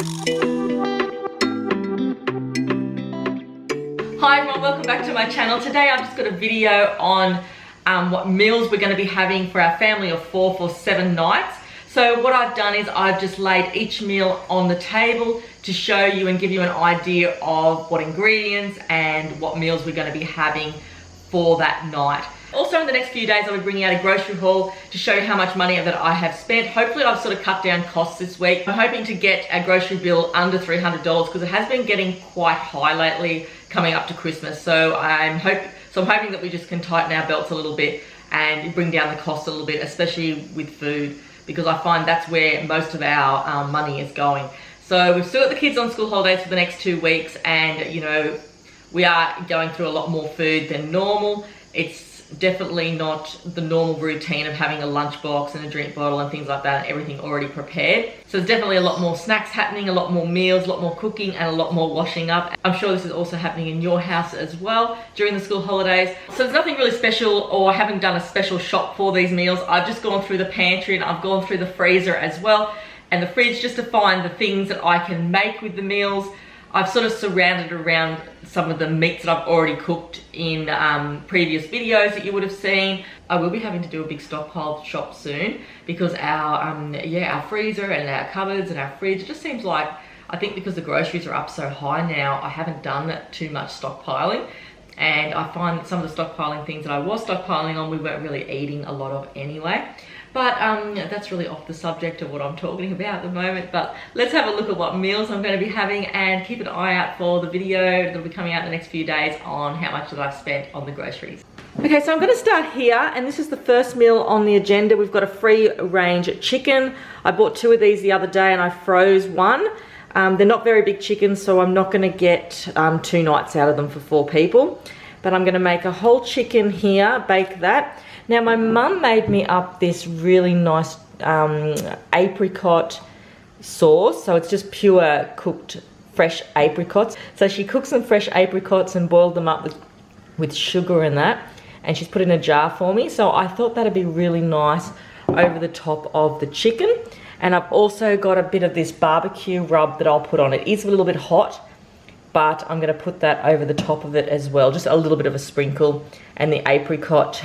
Hi everyone, welcome back to my channel. Today I've just got a video on what meals we're going to be having for our family of 4 for 7 nights. So what I've done is I've just laid each meal on the table to show you and give you an idea of what ingredients and what meals we're going to be having for that night. Also in the next few days I'll be bringing out a grocery haul to show you how much money that I have spent. Hopefully I've sort of cut down costs this week. I'm hoping to get a grocery bill under $300 because it has been getting quite high lately coming up to Christmas. So I'm hoping that we just can tighten our belts a little bit and bring down the cost a little bit, especially with food, because I find that's where most of our money is going. So we've still got the kids on school holidays for the next 2 weeks, and you know, we are going through a lot more food than normal. It's definitely not the normal routine of having a lunchbox and a drink bottle and things like that and everything already prepared. So there's definitely a lot more snacks happening, a lot more meals, a lot more cooking, and a lot more washing up. I'm sure this is also happening in your house as well during the school holidays. So there's nothing really special, or I haven't done a special shop for these meals. I've just gone through the pantry and I've gone through the freezer as well and the fridge just to find the things that I can make with the meals. I've sort of surrounded around some of the meats that I've already cooked in previous videos that you would have seen. I will be having to do a big stockpile shop soon because our freezer and our cupboards and our fridge, it just seems like, I think because the groceries are up so high now, I haven't done too much stockpiling. And I find that some of the stockpiling things that I was stockpiling on, we weren't really eating a lot of anyway. But that's really off the subject of what I'm talking about at the moment. But let's have a look at what meals I'm going to be having and keep an eye out for the video that'll be coming out in the next few days on how much that I've spent on the groceries. Okay, so I'm going to start here, and this is the first meal on the agenda. We've got a free range chicken. I bought 2 of these the other day and I froze one. They're not very big chickens, so I'm not going to get 2 nights out of them for 4 people. But I'm going to make a whole chicken here, bake that. Now my mum made me up this really nice apricot sauce. So it's just pure cooked fresh apricots. So she cooked some fresh apricots and boiled them up with sugar and that. And she's put in a jar for me. So I thought that'd be really nice over the top of the chicken. And I've also got a bit of this barbecue rub that I'll put on. It is a little bit hot, but I'm going to put that over the top of it as well. Just a little bit of a sprinkle. And the apricot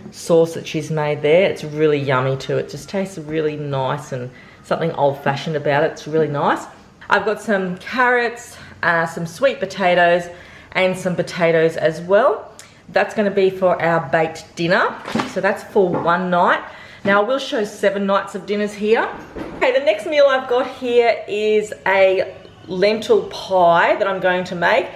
sauce that she's made there, it's really yummy too. It just tastes really nice and something old-fashioned about it. It's really nice. I've got some carrots, some sweet potatoes, and some potatoes as well. That's going to be for our baked dinner. So that's for one night. Now I will show 7 nights of dinners here. Okay, the next meal I've got here is a lentil pie that I'm going to make.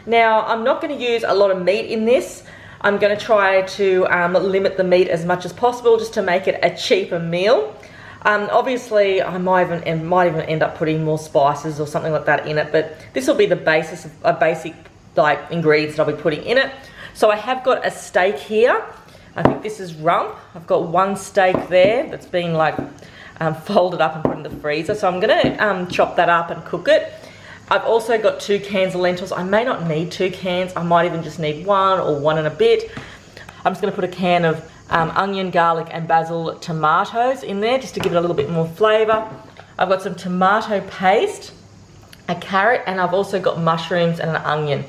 Now I'm not going to use a lot of meat in this. I'm going to try to limit the meat as much as possible just to make it a cheaper meal. Obviously I might even end up putting more spices or something like that in it, but this will be the basis of a basic like ingredients that I'll be putting in it. So I have got a steak here. I think this is rump. I've got 1 steak there that's been like folded up and put in the freezer. So I'm going to chop that up and cook it. I've also got 2 cans of lentils. I may not need 2 cans. I might even just need 1 or 1 and a bit. I'm just going to put a can of onion, garlic and basil tomatoes in there just to give it a little bit more flavour. I've got some tomato paste, a carrot, and I've also got mushrooms and an onion.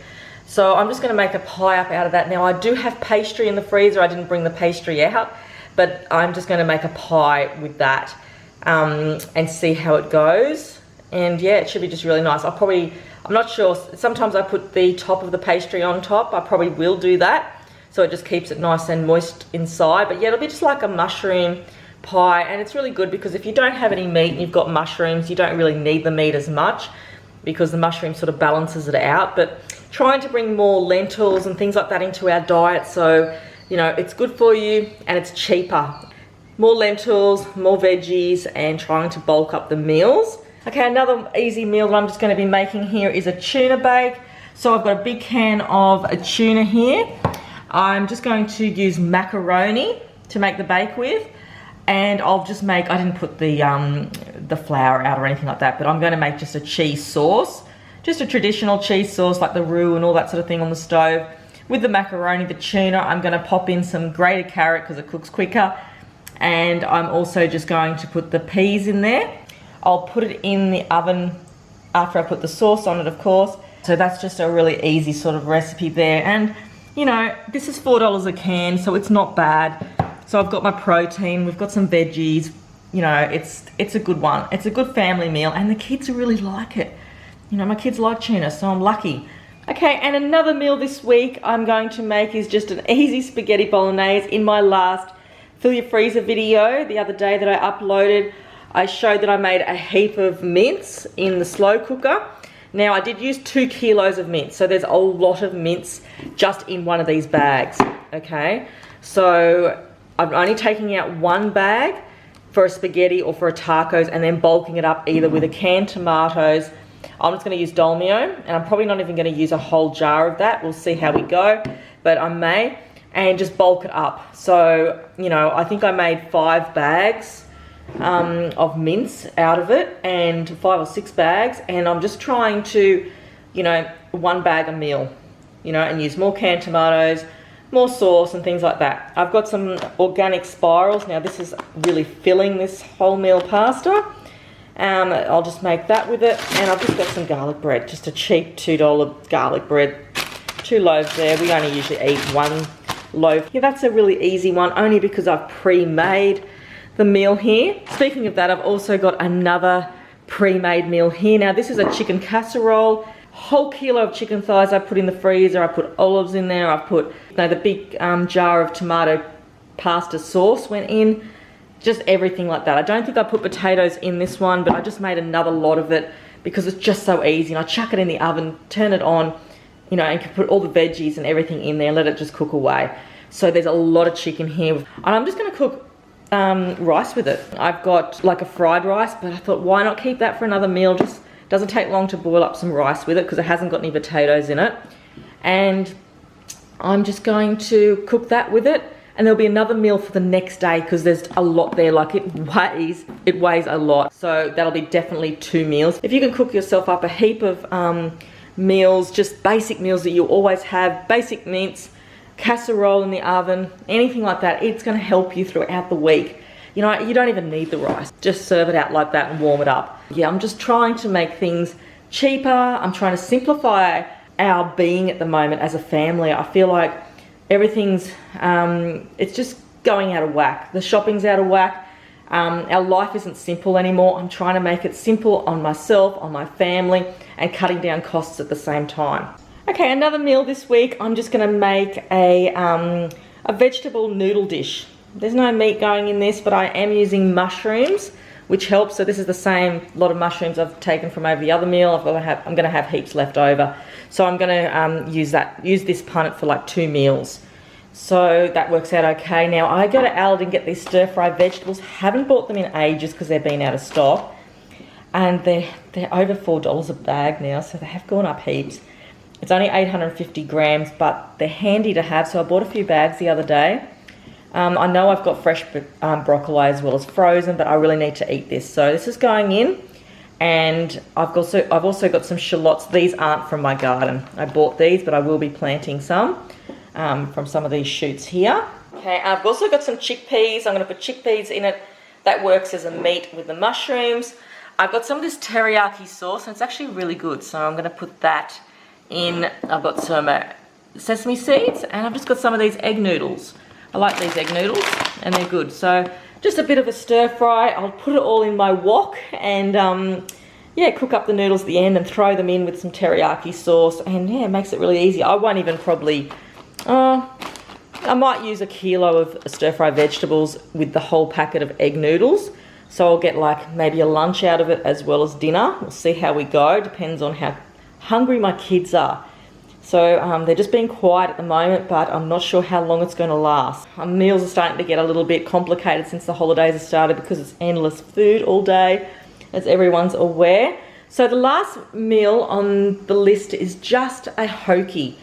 So I'm just going to make a pie up out of that. Now I do have pastry in the freezer. I didn't bring the pastry out, but I'm just going to make a pie with that and see how it goes. And yeah, it should be just really nice. I'm not sure, sometimes I put the top of the pastry on top. I probably will do that, so it just keeps it nice and moist inside. But yeah, it'll be just like a mushroom pie, and it's really good because if you don't have any meat and you've got mushrooms, you don't really need the meat as much because the mushroom sort of balances it out. But trying to bring more lentils and things like that into our diet, so you know, it's good for you and it's cheaper. More lentils, more veggies, and trying to bulk up the meals. Okay, another easy meal that I'm just going to be making here is a tuna bake. So I've got a big can of a tuna here. I'm just going to use macaroni to make the bake with, and I'll just make, I didn't put the flour out or anything like that, but I'm going to make just a cheese sauce, just a traditional cheese sauce like the roux and all that sort of thing on the stove. With the macaroni, the tuna, I'm going to pop in some grated carrot because it cooks quicker, and I'm also just going to put the peas in there. I'll put it in the oven after I put the sauce on it, of course. So that's just a really easy sort of recipe there. And you know, this is $4 a can, so it's not bad. So I've got my protein, we've got some veggies, you know, it's a good one. It's a good family meal, and the kids really like it. You know, my kids like tuna, so I'm lucky. Okay, and another meal this week I'm going to make is just an easy spaghetti bolognese. In my last Fill Your Freezer video the other day that I uploaded, I showed that I made a heap of mince in the slow cooker. Now I did use 2 kilos of mince, so there's a lot of mince just in one of these bags, okay? So I'm only taking out 1 bag for a spaghetti or for a tacos, and then bulking it up either with a canned tomatoes. I'm just gonna use Dolmio, and I'm probably not even gonna use a whole jar of that. We'll see how we go, but I may, and just bulk it up. So, you know, I think I made 5 bags of mince out of it, and 5 or 6 bags, and I'm just trying to, you know, 1 bag a meal, you know, and use more canned tomatoes, more sauce and things like that. I've got some organic spirals. Now this is really filling this wholemeal pasta. I'll just make that with it, and I've just got some garlic bread, just a cheap $2 garlic bread, 2 loaves there. We only usually eat 1 loaf. Yeah, that's a really easy one, only because I've pre-made the meal here. Speaking of that, I've also got another pre-made meal here. Now this is a chicken casserole, whole kilo of chicken thighs I put in the freezer. I put olives in there. I put, you know, the big jar of tomato pasta sauce went in. Just everything like that. I don't think I put potatoes in this one, but I just made another lot of it because it's just so easy. And I chuck it in the oven, turn it on, you know, and can put all the veggies and everything in there, let it just cook away. So there's a lot of chicken here. And I'm just gonna cook rice with it. I've got like a fried rice, but I thought, why not keep that for another meal? Just doesn't take long to boil up some rice with it because it hasn't got any potatoes in it. And I'm just going to cook that with it. And there'll be another meal for the next day because there's a lot there. Like it weighs a lot. So that'll be definitely 2 meals. If you can cook yourself up a heap of meals, just basic meals that you always have, basic mince, casserole in the oven, anything like that, it's going to help you throughout the week. You know, you don't even need the rice. Just serve it out like that and warm it up. Yeah, I'm just trying to make things cheaper. I'm trying to simplify our being at the moment as a family. I feel like everything's, it's just going out of whack. The shopping's out of whack. Our life isn't simple anymore. I'm trying to make it simple on myself, on my family, and cutting down costs at the same time. Okay, another meal this week. I'm just gonna make a vegetable noodle dish. There's no meat going in this, but I am using mushrooms, which helps. So this is the same lot of mushrooms I've taken from over the other meal. I'm gonna have heaps left over. So I'm gonna use this punnet for like 2 meals. So that works out okay. Now I go to Aldi and get these stir-fry vegetables. Haven't bought them in ages because they've been out of stock. And they're over $4 a bag now, so they have gone up heaps. It's only 850 grams, but they're handy to have. So I bought a few bags the other day. I know I've got fresh broccoli as well as frozen, but I really need to eat this. So this is going in. And I've also got some shallots. These aren't from my garden. I bought these, but I will be planting some from some of these shoots here. Okay, I've also got some chickpeas. I'm going to put chickpeas in it. That works as a meat with the mushrooms. I've got some of this teriyaki sauce, and it's actually really good. So I'm going to put that in. I've got some sesame seeds, and I've just got some of these egg noodles. I like these egg noodles, and they're good. So just a bit of a stir fry. I'll put it all in my wok and yeah, cook up the noodles at the end and throw them in with some teriyaki sauce, and yeah, it makes it really easy. I won't even probably, I might use a kilo of stir fry vegetables with the whole packet of egg noodles. So I'll get like maybe a lunch out of it as well as dinner. We'll see how we go. Depends on how hungry my kids are. So they're just being quiet at the moment, but I'm not sure how long it's going to last. Meals are starting to get a little bit complicated since the holidays have started because it's endless food all day, as everyone's aware. So the last meal on the list is just a hoki.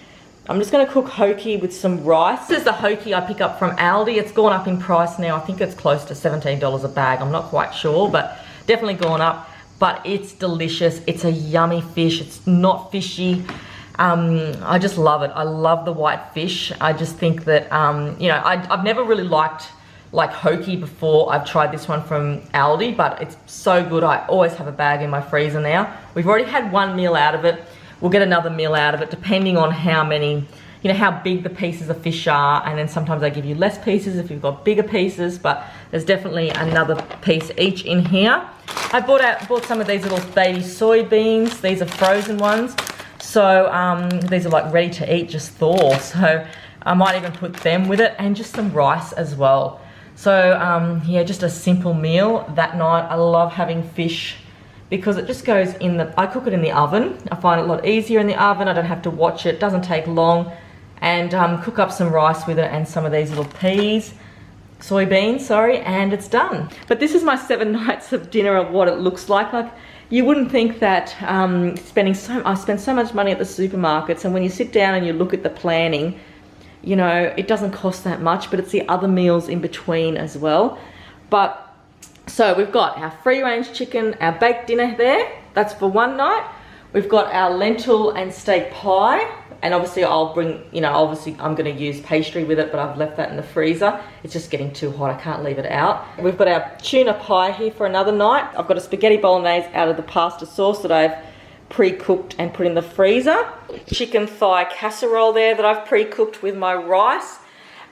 I'm just going to cook hoki with some rice. This is the hoki I pick up from Aldi. It's gone up in price now. I think it's close to $17 a bag. I'm not quite sure, but definitely gone up. But it's delicious. It's a yummy fish. It's not fishy. I just love it. I love the white fish. I just think that, you know, I've never really liked like Hoki before. I've tried this one from Aldi, but it's so good. I always have a bag in my freezer now. We've already had one meal out of it. We'll get another meal out of it depending on how many, you know, how big the pieces of fish are, and then sometimes I give you less pieces if you've got bigger pieces, but there's definitely another piece each in here. I bought some of these little baby soybeans. These are frozen ones. So these are like ready to eat, just thaw. So I might even put them with it, and just some rice as well. So yeah, just a simple meal that night. I love having fish because it just goes in the, I cook it in the oven. I find it a lot easier in the oven. I don't have to watch it, doesn't take long. And cook up some rice with it and some of these little soybeans, sorry, and it's done. But this is my 7 nights of dinner of what it looks like. Like, you wouldn't think that I spend so much money at the supermarkets, and when you sit down and you look at the planning, you know, it doesn't cost that much, but it's the other meals in between as well. But so we've got our free range chicken, our baked dinner there, that's for one night. We've got our lentil and steak pie, and obviously I'll bring, you know, obviously I'm going to use pastry with it, but I've left that in the freezer. It's just getting too hot, I can't leave it out. We've got our tuna pie here for another night. I've got a spaghetti bolognese out of the pasta sauce that I've pre-cooked and put in the freezer. Chicken thigh casserole there that I've pre-cooked with my rice.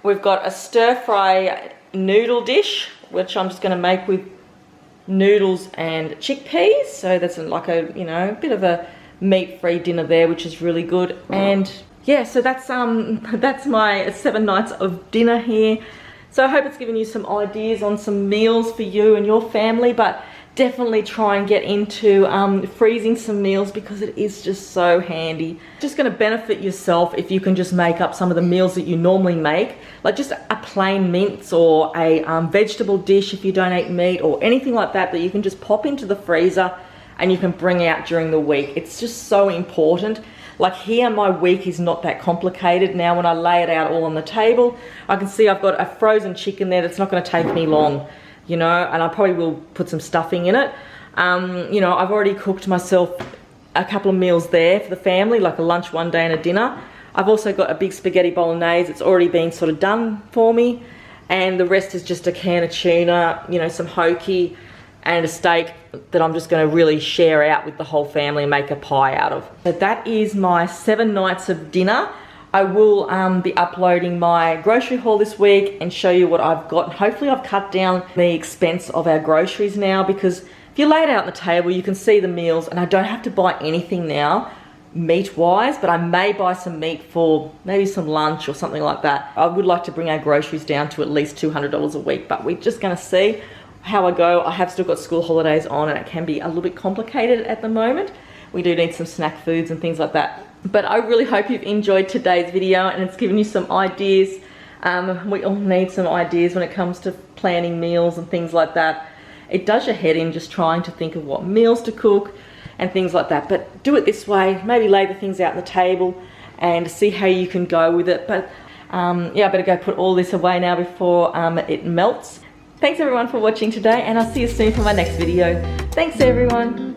We've got a stir-fry noodle dish, which I'm just going to make with noodles and chickpeas. So that's like a, you know, bit of a meat-free dinner there, which is really good. And yeah, so that's my 7 nights of dinner here. So I hope it's given you some ideas on some meals for you and your family, but definitely try and get into freezing some meals because it is just so handy. Just going to benefit yourself if you can just make up some of the meals that you normally make, like just a plain mince or a vegetable dish if you don't eat meat or anything like that, that you can just pop into the freezer and you can bring out during the week. It's just so important. Like here, my week is not that complicated now. When I lay it out all on the table, I can see I've got a frozen chicken there that's not going to take me long, you know, and I probably will put some stuffing in it. You know, I've already cooked myself a couple of meals there for the family, like a lunch one day and a dinner. I've also got a big spaghetti bolognese. It's already been sort of done for me, and the rest is just a can of tuna, you know, some Hoki and a steak that I'm just going to really share out with the whole family and make a pie out of. So that is my 7 nights of dinner. I will be uploading my grocery haul this week and show you what I've got. Hopefully I've cut down the expense of our groceries now, because if you lay it out on the table, you can see the meals, and I don't have to buy anything now meat-wise, but I may buy some meat for maybe some lunch or something like that. I would like to bring our groceries down to at least $200 a week, but we're just going to see how I go. I have still got school holidays on, and it can be a little bit complicated at the moment. We do need some snack foods and things like that. But I really hope you've enjoyed today's video and it's given you some ideas. We all need some ideas when it comes to planning meals and things like that. It does your head in just trying to think of what meals to cook and things like that. But do it this way, maybe lay the things out on the table and see how you can go with it. But yeah, I better go put all this away now before it melts. Thanks everyone for watching today, and I'll see you soon for my next video. Thanks everyone.